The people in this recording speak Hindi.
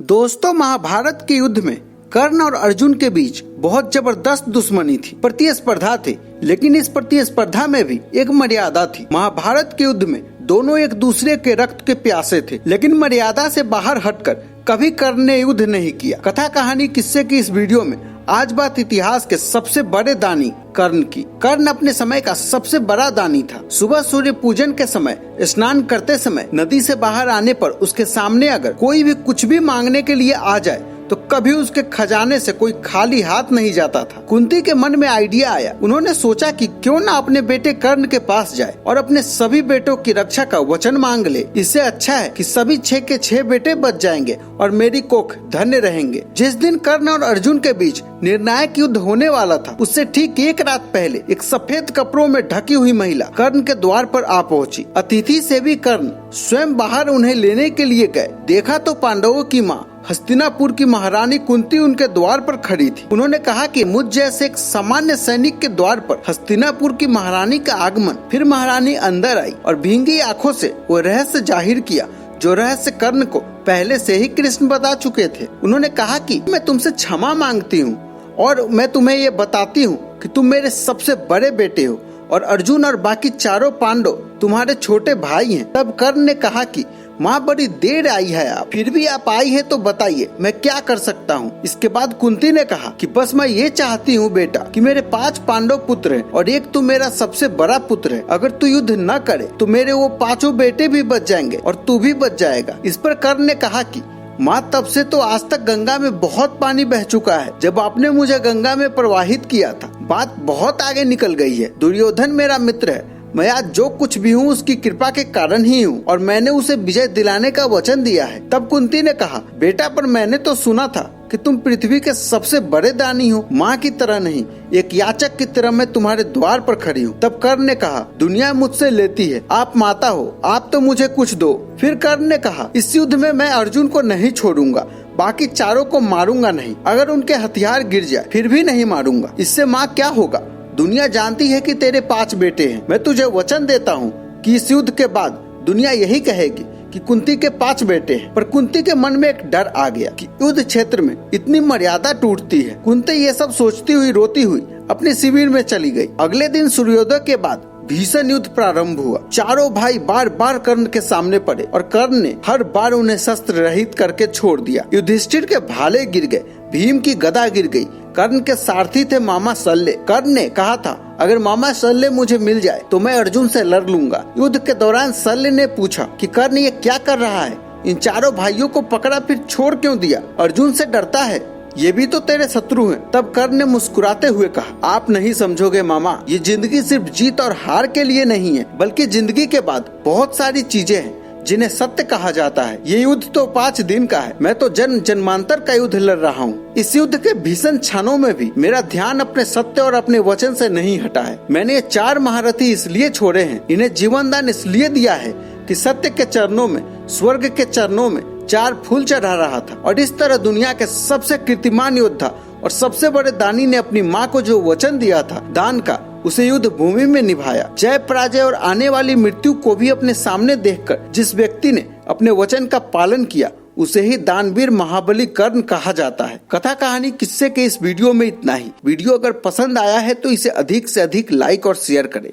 दोस्तों, महाभारत के युद्ध में कर्ण और अर्जुन के बीच बहुत जबरदस्त दुश्मनी थी, प्रतिस्पर्धा थी। लेकिन इस प्रतिस्पर्धा में भी एक मर्यादा थी। महाभारत के युद्ध में दोनों एक दूसरे के रक्त के प्यासे थे, लेकिन मर्यादा से बाहर हटकर कभी कर्ण ने युद्ध नहीं किया। कथा कहानी किस्से की इस वीडियो में आज बात इतिहास के सबसे बड़े दानी कर्ण की। कर्ण अपने समय का सबसे बड़ा दानी था। सुबह सूर्य पूजन के समय स्नान करते समय नदी से बाहर आने पर उसके सामने अगर कोई भी कुछ भी मांगने के लिए आ जाए तो कभी उसके खजाने से कोई खाली हाथ नहीं जाता था। कुंती के मन में आइडिया आया। उन्होंने सोचा कि क्यों ना अपने बेटे कर्ण के पास जाए और अपने सभी बेटों की रक्षा का वचन मांग ले। इससे अच्छा है कि सभी 6 के 6 बेटे बच जाएंगे और मेरी कोख धन्य रहेंगे। जिस दिन कर्ण और अर्जुन के बीच निर्णायक युद्ध होने वाला था, उससे ठीक एक रात पहले एक सफेद कपड़ों में ढकी हुई महिला कर्ण के द्वार पर आ पहुंची। अतिथि से भी कर्ण स्वयं बाहर उन्हें लेने के लिए गए। देखा तो पांडवों की माँ हस्तिनापुर की महारानी कुंती उनके द्वार पर खड़ी थी। उन्होंने कहा कि मुझ जैसे एक सामान्य सैनिक के द्वार पर हस्तिनापुर की महारानी का आगमन। फिर महारानी अंदर आई और भींगी आंखों से वो रहस्य जाहिर किया जो रहस्य कर्ण को पहले से ही कृष्ण बता चुके थे। उन्होंने कहा कि मैं तुमसे क्षमा मांगती हूँ और मैं तुम्हें ये बताती हूँ कि तुम मेरे सबसे बड़े बेटे हो और अर्जुन और बाकी चारों पांडव तुम्हारे छोटे भाई हैं। तब कर्ण ने कहा कि माँ, बड़ी देर आई है आप, फिर भी आप आई है तो बताइए मैं क्या कर सकता हूँ। इसके बाद कुंती ने कहा कि बस मैं ये चाहती हूँ बेटा कि मेरे 5 पांडव पुत्र हैं और एक तू मेरा सबसे बड़ा पुत्र है। अगर तू युद्ध न करे तो मेरे वो 5 बेटे भी बच जाएंगे और तू भी बच जाएगा। इस पर कर्ण ने कहा कि माँ, तब से तो आज तक गंगा में बहुत पानी बह चुका है। जब आपने मुझे गंगा में प्रवाहित किया था, बात बहुत आगे निकल गई है। दुर्योधन मेरा मित्र है। मैं आज जो कुछ भी हूँ उसकी कृपा के कारण ही हूँ और मैंने उसे विजय दिलाने का वचन दिया है। तब कुंती ने कहा, बेटा, पर मैंने तो सुना था कि तुम पृथ्वी के सबसे बड़े दानी हो। माँ की तरह नहीं, एक याचक की तरह मैं तुम्हारे द्वार पर खड़ी हूँ। तब कर्ण ने कहा, दुनिया मुझसे लेती है, आप माता हो, आप तो मुझे कुछ दो। फिर कर्ण ने कहा, इस युद्ध में मैं अर्जुन को नहीं छोड़ूंगा, बाकी चारों को मारूंगा नहीं। अगर उनके हथियार गिर जाए फिर भी नहीं मारूंगा। इससे माँ क्या होगा? दुनिया जानती है कि तेरे 5 बेटे हैं। मैं तुझे वचन देता हूँ कि इस युद्ध के बाद दुनिया यही कहेगी कि कुंती के 5 बेटे हैं। पर कुंती के मन में एक डर आ गया कि युद्ध क्षेत्र में इतनी मर्यादा टूटती है। कुंती ये सब सोचती हुई रोती हुई अपने शिविर में चली गई। अगले दिन सूर्योदय के बाद भीषण युद्ध प्रारंभ हुआ। चारों भाई बार बार कर्ण के सामने पड़े और कर्ण ने हर बार उन्हें शस्त्र रहित करके छोड़ दिया। युधिष्ठिर के भाले गिर गए, भीम की गदा गिर गई। कर्ण के सारथी थे मामा शल्य। कर्ण ने कहा था, अगर मामा शल्य मुझे मिल जाए तो मैं अर्जुन से लड़ लूंगा। युद्ध के दौरान शल्य ने पूछा कि कर्ण ये क्या कर रहा है? इन चारों भाइयों को पकड़ा फिर छोड़ क्यों दिया? अर्जुन से डरता है, ये भी तो तेरे शत्रु हैं। तब कर्ण ने मुस्कुराते हुए कहा, आप नहीं समझोगे मामा, ये जिंदगी सिर्फ जीत और हार के लिए नहीं है, बल्कि जिंदगी के बाद बहुत सारी चीजें हैं जिन्हें सत्य कहा जाता है। ये युद्ध तो 5 दिन का है। मैं तो जन्म जन्मांतर का युद्ध लड़ रहा हूँ। इस युद्ध के भीषण क्षणों में भी मेरा ध्यान अपने सत्य और अपने वचन से नहीं हटा है। मैंने ये 4 महारथी इसलिए छोड़े हैं, इन्हें जीवन दान इसलिए दिया है कि सत्य के चरणों में, स्वर्ग के चरणों में 4 फूल चढ़ा रहा था। और इस तरह दुनिया के सबसे कीर्तिमान योद्धा और सबसे बड़े दानी ने अपनी माँ को जो वचन दिया था दान का, उसे युद्ध भूमि में निभाया। जय पराजय और आने वाली मृत्यु को भी अपने सामने देखकर जिस व्यक्ति ने अपने वचन का पालन किया, उसे ही दानवीर महाबली कर्ण कहा जाता है। कथा कहानी किस्से के इस वीडियो में इतना ही। वीडियो अगर पसंद आया है तो इसे अधिक से अधिक लाइक और शेयर करें।